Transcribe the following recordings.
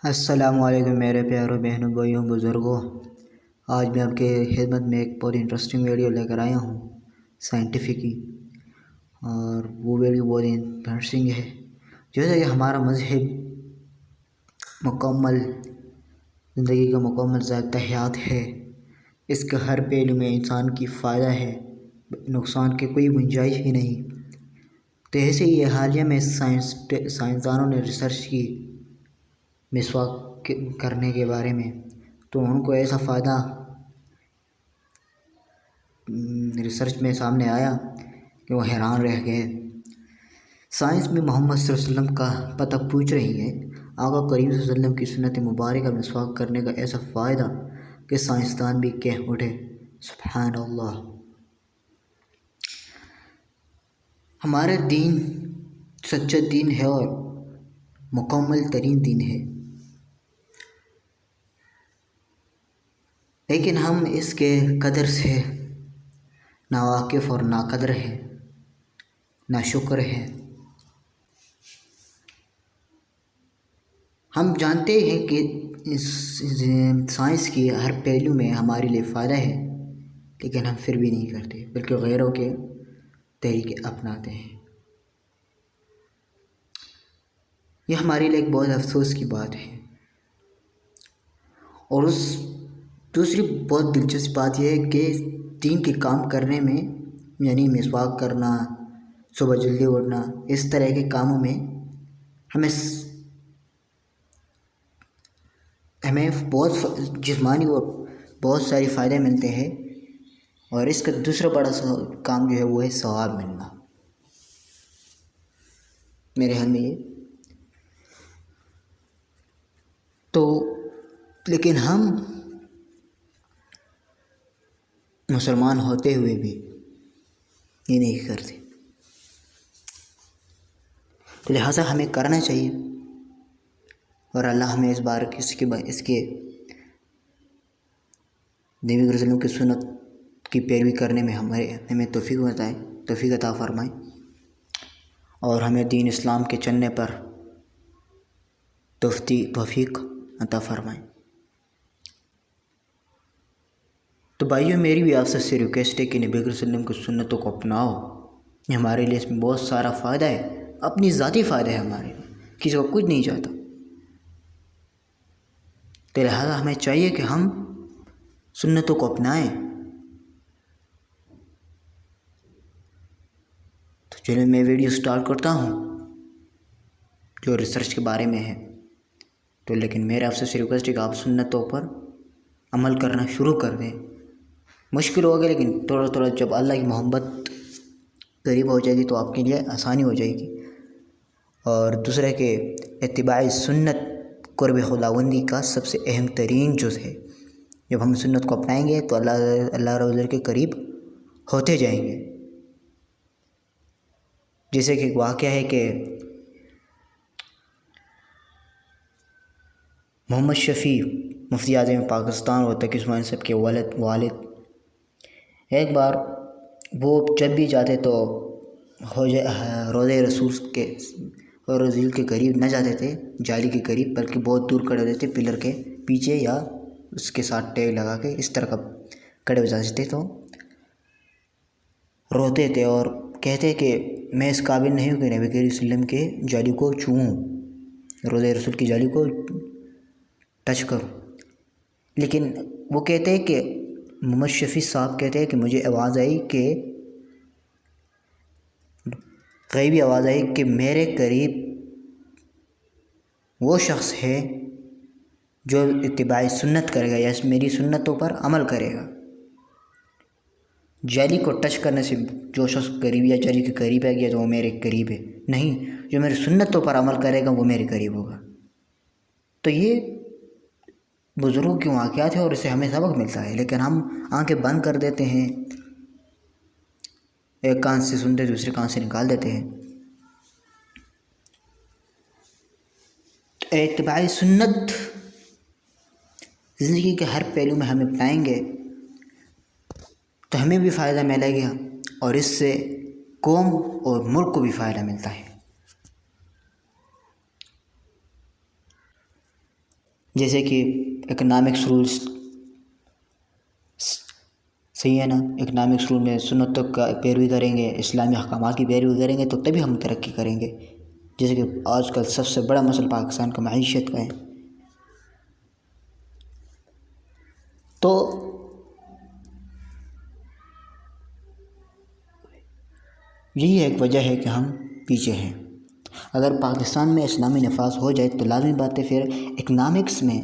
السلام علیکم میرے پیاروں بہنوں بھائیوں بزرگوں. آج میں آپ کے خدمت میں ایک بہت انٹرسٹنگ ویڈیو لے کر آیا ہوں سائنٹیفک کی، اور وہ ویڈیو بہت انٹرسٹنگ ہے. جیسا کہ ہمارا مذہب مکمل زندگی کا مکمل ضابطہ حیات ہے، اس کا ہر پہلو میں انسان کی فائدہ ہے، نقصان کی کوئی گنجائش ہی نہیں. تو ایسے ہی حالیہ میں سائنسدانوں نے ریسرچ کی مسواک کرنے کے بارے میں، تو ان کو ایسا فائدہ ریسرچ میں سامنے آیا کہ وہ حیران رہ گئے. سائنس میں محمد صلی اللہ علیہ وسلم کا پتہ پوچھ رہی ہے. آقا کریم صلی اللہ علیہ وسلم کی سنت مبارکہ مسواک کرنے کا ایسا فائدہ کہ سائنسدان بھی کہہ اٹھے سبحان اللہ. ہمارا دین سچا دین ہے اور مکمل ترین دین ہے، لیکن ہم اس کے قدر سے ناواقف اور ناقدر ہیں، ناشکر ہیں. ہم جانتے ہیں کہ سائنس کی ہر پہلو میں ہمارے لیے فائدہ ہے، لیکن ہم پھر بھی نہیں کرتے بلکہ غیروں کے طریقے اپناتے ہیں. یہ ہمارے لیے ایک بہت افسوس کی بات ہے. اور دوسری بہت دلچسپ بات یہ ہے کہ دین کے کام کرنے میں، یعنی مسواک کرنا، صبح جلدی اٹھنا، اس طرح کے کاموں میں ہمیں بہت جسمانی اور بہت سارے فائدے ملتے ہیں، اور اس کا دوسرا بڑا کام جو ہے وہ ہے ثواب ملنا. میرے حال میں یہ تو، لیکن ہم مسلمان ہوتے ہوئے بھی یہ نہیں کرتے. لہٰذا ہمیں کرنا چاہیے، اور اللہ ہمیں اس بار اس کے نبی صلی اللہ علیہ وسلم کی سنت کی پیروی کرنے میں ہمیں توفیق عطا فرمائے، اور ہمیں دین اسلام کے چلنے پر توفیق عطا فرمائے. تو بھائیوں، میری بھی آپ سے ریکویسٹ ہے کہ نبی صلی اللہ علیہ وسلم کی سنتوں کو اپناؤ. یہ ہمارے لیے اس میں بہت سارا فائدہ ہے، اپنی ذاتی فائدہ ہے، ہمارے لیے کسی کو کچھ نہیں چاہتا. تو لہٰذا ہمیں چاہیے کہ ہم سنتوں کو اپنائیں. تو چلیں میں ویڈیو سٹارٹ کرتا ہوں جو ریسرچ کے بارے میں ہے. تو لیکن میرے آپ سے ریکویسٹ ہے کہ آپ سنتوں پر عمل کرنا شروع کر دیں. مشکل ہوگا، لیکن تھوڑا تھوڑا جب اللہ کی محبت قریب ہو جائے گی تو آپ کے لیے آسانی ہو جائے گی. اور دوسرے کہ اتباع سنت قرب خداوندی کا سب سے اہم ترین جز ہے. جب ہم سنت کو اپنائیں گے تو اللہ رضا کے قریب ہوتے جائیں گے. جیسے کہ واقعہ ہے کہ محمد شفیع مفتی اعظم پاکستان اور تقی عثمانی صاحب کے والد ایک بار وہ جب بھی جاتے تو روضہ رسول کے قریب نہ جاتے تھے، جالی کے قریب، بلکہ بہت دور کھڑے ہوتے تھے، پلر کے پیچھے یا اس کے ساتھ ٹیگ لگا کے اس طرح کا کھڑے ہو جاتے تھے. تو روتے تھے اور کہتے کہ میں اس قابل نہیں ہوں کہ نبی کریم صلی اللہ علیہ وسلم کے جالی کو چھوؤں، روضہ رسول کی جالی کو ٹچ کروں. لیکن وہ کہتے ہیں کہ محمد شفیع صاحب کہتے ہیں کہ مجھے آواز آئی کہ غیبی آواز آئی کہ میرے قریب وہ شخص ہے جو اتباع سنت کرے گا یا میری سنتوں پر عمل کرے گا. جالی کو ٹچ کرنے سے جو شخص قریب یا جالی کے قریب ہے گیا تو وہ میرے قریب ہے نہیں، جو میری سنتوں پر عمل کرے گا وہ میرے قریب ہوگا. تو یہ بزرگوں کے واقعات ہیں اور اس سے ہمیں سبق ملتا ہے، لیکن ہم آنکھیں بند کر دیتے ہیں، ایک کان سے سنتے دوسرے کان سے نکال دیتے ہیں. اتباع سنت زندگی کے ہر پہلو میں ہم اپنائیں گے تو ہمیں بھی فائدہ ملے گا، اور اس سے قوم اور ملک کو بھی فائدہ ملتا ہے. جیسے کہ اکنامکس رولز، صحیح ہے نا، اکنامکس رول میں سنتوں کا پیروی کریں گے، اسلامی احکامات کی پیروی کریں گے تو تبھی ہم ترقی کریں گے. جیسے کہ آج کل سب سے بڑا مسئلہ پاکستان کا معیشت کا ہے. تو یہی ایک وجہ ہے کہ ہم پیچھے ہیں. اگر پاکستان میں اسلامی نفاذ ہو جائے تو لازمی بات ہے پھر اکنامکس میں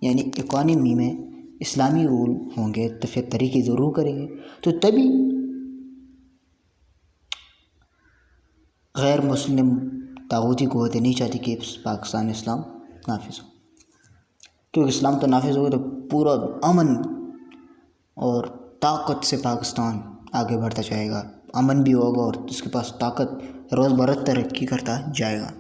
یعنی اکانومی میں اسلامی رول ہوں گے تو پھر ترقی ضرور کریں گے. تو تبھی غیر مسلم طاغوتی قوتیں نہیں چاہتی کہ پاکستان میں اسلام نافذ ہو، کیونکہ اسلام تو نافذ ہوگا تو پورا امن اور طاقت سے پاکستان آگے بڑھتا جائے گا، امن بھی ہوگا اور اس کے پاس طاقت روز برت ترقی کرتا جائے گا.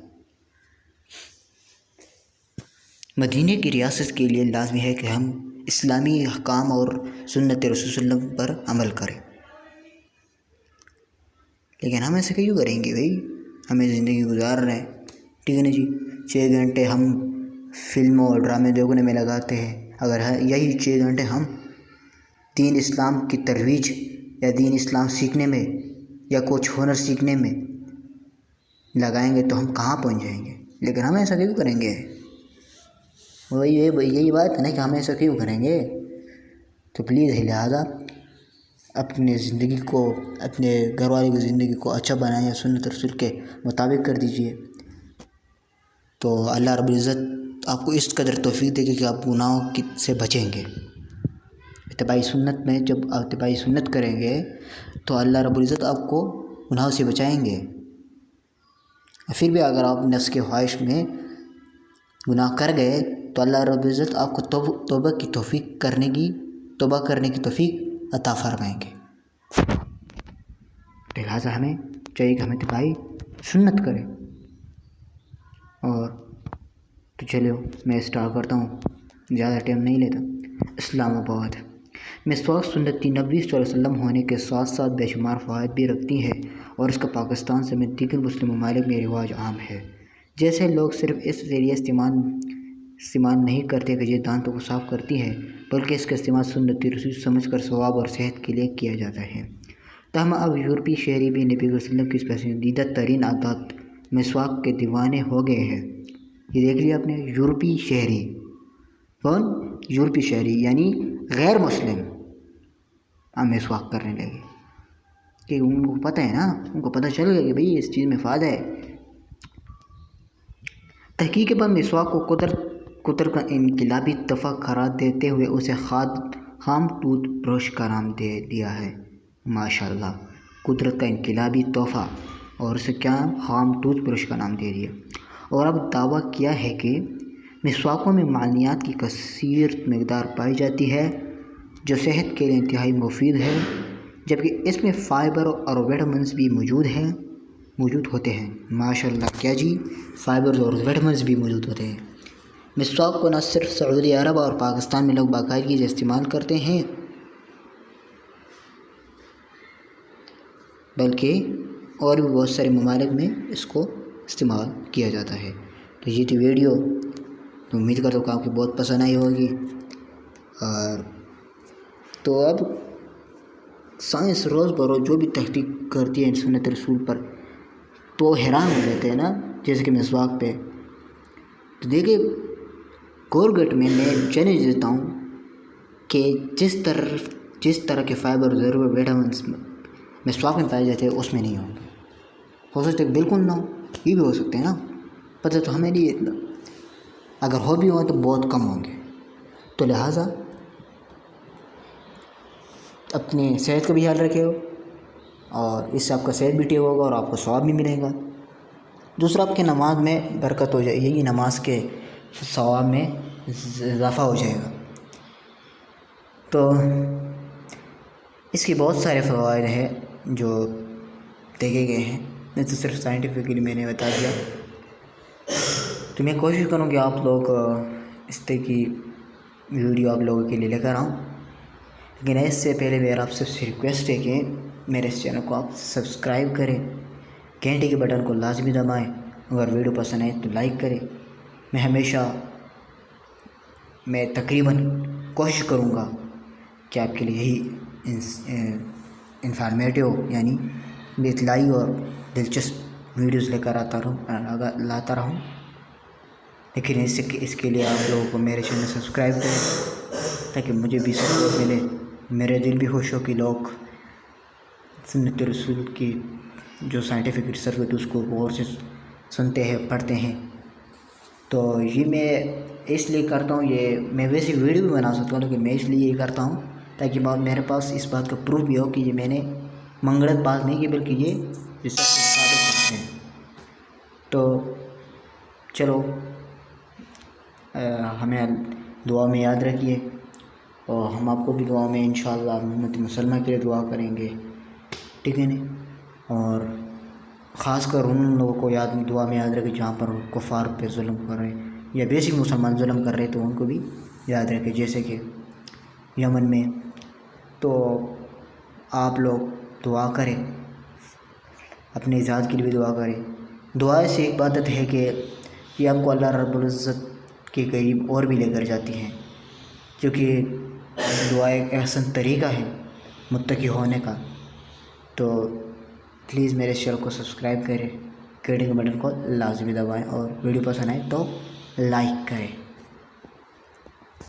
مدینہ کی ریاست کے لیے لازمی ہے کہ ہم اسلامی احکام اور سنت رسول صلی اللہ علیہ وسلم پر عمل کریں. لیکن ہم ایسے کیوں کریں گے بھائی؟ ہمیں زندگی گزار رہے ہیں، ٹھیک ہے نا جی، 6 گھنٹے ہم فلموں اور ڈرامے دیکھنے میں لگاتے ہیں. اگر یہی 6 گھنٹے ہم دین اسلام کی ترویج یا دین اسلام سیکھنے میں یا کچھ ہنر سیکھنے میں لگائیں گے تو ہم کہاں پہنچ جائیں گے؟ لیکن ہم ایسا کیوں کریں گے؟ یہی بات ہے نا کہ ہم ایسا کیوں کریں گے؟ تو پلیز لہٰذا اپنے زندگی کو، اپنے گھر والے کی زندگی کو اچھا بنائیں یا سنت رسول کے مطابق کر دیجیے. تو اللہ رب العزت آپ کو اس قدر توفیق دے گی کہ آپ گناہوں سے بچیں گے. اتباعی سنت میں جب آپ اتباعی سنت کریں گے تو اللہ رب العزت آپ کو گناہوں سے بچائیں گے. پھر بھی اگر آپ نفس کے خواہش میں گناہ کر گئے تو اللہ رب العزت آپ کو توبہ کرنے کی توفیق عطا فرمائیں گے. لہٰذا ہمیں چاہیے کہ ہم اتباعی سنت کریں. اور تو چلو میں اسٹارٹ کرتا ہوں، زیادہ ٹائم نہیں لیتا. اسلام آباد مسواک سنت نبوی صلی اللہ علیہ وسلم ہونے کے ساتھ ساتھ بے شمار فوائد بھی رکھتی ہے اور اس کا پاکستان سمیت دیگر مسلم ممالک میں رواج عام ہے. جیسے لوگ صرف اس ذریعے استعمال نہیں کرتے کہ یہ دانتوں کو صاف کرتی ہے، بلکہ اس کا استعمال سنت رسول سمجھ کر ثواب اور صحت کے لیے کیا جاتا ہے. تاہم اب یورپی شہری بھی نبی صلی اللہ علیہ وسلم کی پسندیدہ ترین عادت مسواک کے دیوانے ہو گئے ہیں. یہ دیکھ لیا آپ نے، یورپی شہری. کون؟ یورپی شہری یعنی غیر مسلم اب مسواک کرنے لگے کہ ان کو پتہ ہے نا، ان کو پتہ چل گیا کہ بھئی اس چیز میں فائدہ ہے. تحقیق پر مسواک کو قطر کا انقلابی تحفہ قرار دیتے ہوئے اسے خام ٹوتھ برش کا نام دے دیا ہے. ماشاءاللہ، قدرت کا انقلابی تحفہ اور اسے کیا خام ٹوتھ برش کا نام دے دیا. اور اب دعویٰ کیا ہے کہ مسواکوں میں معدنیات کی کثیر مقدار پائی جاتی ہے جو صحت کے لیے انتہائی مفید ہے، جبکہ اس میں فائبر اور وٹامنز بھی موجود ہوتے ہیں. ماشاءاللہ، کیا جی، فائبر اور وٹامنز بھی موجود ہوتے ہیں. مسواک کو نہ صرف سعودی عرب اور پاکستان میں لوگ باقاعدگی سے استعمال کرتے ہیں بلکہ اور بھی بہت سارے ممالک میں اس کو استعمال کیا جاتا ہے. تو یہ تھی ویڈیو، تو امید کرتا ہوں کہ آپ کو بہت پسند آئی ہوگی. اور تو اب سائنس روز بروز جو بھی تحقیق کرتی ہے سنت رسول پر تو حیران ہو جاتے ہیں نا، جیسے کہ مسواک پہ. تو دیکھیے گورنمنٹ میں چیلنج دیتا ہوں کہ جس طرح کے فائبر ضرور وٹامنس مسواک میں پائے جاتے ہیں اس میں نہیں ہوں گے. ہو سکتا ہے بالکل نہ ہو، یہ بھی ہو سکتے ہیں نا، پتہ تو ہمیں نہیں اتنا. اگر ہو بھی ہو تو بہت کم ہوں گے. تو لہٰذا اپنی صحت کا بھی خیال رکھے ہو اور اس سے آپ کا صحت بھی ٹھیک ہوگا اور آپ کو ثواب بھی ملے گا. دوسرا، آپ کے نماز میں برکت ہو جائے گی، نماز کے ثواب میں اضافہ ہو جائے گا. تو اس کے بہت سارے فوائد ہیں جو دیکھے گئے ہیں، نہیں تو صرف سائنٹیفکلی میں نے بتا دیا. تو میں کوشش کروں کہ آپ لوگ اس طرح کی ویڈیو آپ لوگوں کے لیے لے کر آؤں. لیکن اس سے پہلے میرا آپ سب سے ریکویسٹ ہے کہ میرے اس چینل کو آپ سبسکرائب کریں، گھنٹے کے بٹن کو لازمی دبائیں، اگر ویڈیو پسند آئے تو لائک کریں. میں ہمیشہ میں تقریباً کوشش کروں گا کہ آپ کے لیے یہی انفارمیٹیو یعنی اطلاعی اور دلچسپ ویڈیوز لے کر لاتا رہوں، لیکن اس کے لیے آپ لوگوں کو میرے چینل سبسکرائب کریں تاکہ مجھے بھی سپورٹ ملے، میرے دل بھی خوش ہو کہ لوگ سنت رسول کی جو سائنٹیفک ریسرچ ہوتی ہے اس کو غور سے سنتے ہیں، پڑھتے ہیں۔ تو یہ میں اس لیے کرتا ہوں، یہ میں ویسے ویڈیو بھی بنا سکتا ہوں لیکن میں اس لیے یہ کرتا ہوں تاکہ میرے پاس اس بات کا پروف بھی ہو کہ یہ میں نے منگڑت بات نہیں کی بلکہ یہ ریسرچ سے ثابت ہے۔ تو چلو ہمیں دعا میں یاد رکھیے، اور ہم آپ کو بھی دعا میں انشاءاللہ امت مسلمہ کے لیے دعا کریں گے، ٹھیک ہے نا؟ اور خاص کر ان لوگوں کو دعا میں یاد رکھے جہاں پر کفار پہ ظلم کر رہے ہیں یا بیسک مسلمان ظلم کر رہے تو ان کو بھی یاد رکھے، جیسے کہ یمن میں۔ تو آپ لوگ دعا کریں، اپنے ذات کے لیے بھی دعا کریں۔ دعا سے ایک عبادت ہے کہ یہ آپ کو اللہ رب العزت کے قریب اور بھی لے کر جاتی ہیں، کیونکہ دعا ایک احسن طریقہ ہے متقی ہونے کا۔ تو پلیز میرے چینل کو سبسکرائب کریں، گھنٹی کے بٹن کو لازمی دبائیں، اور ویڈیو پسند آئے تو لائک کریں۔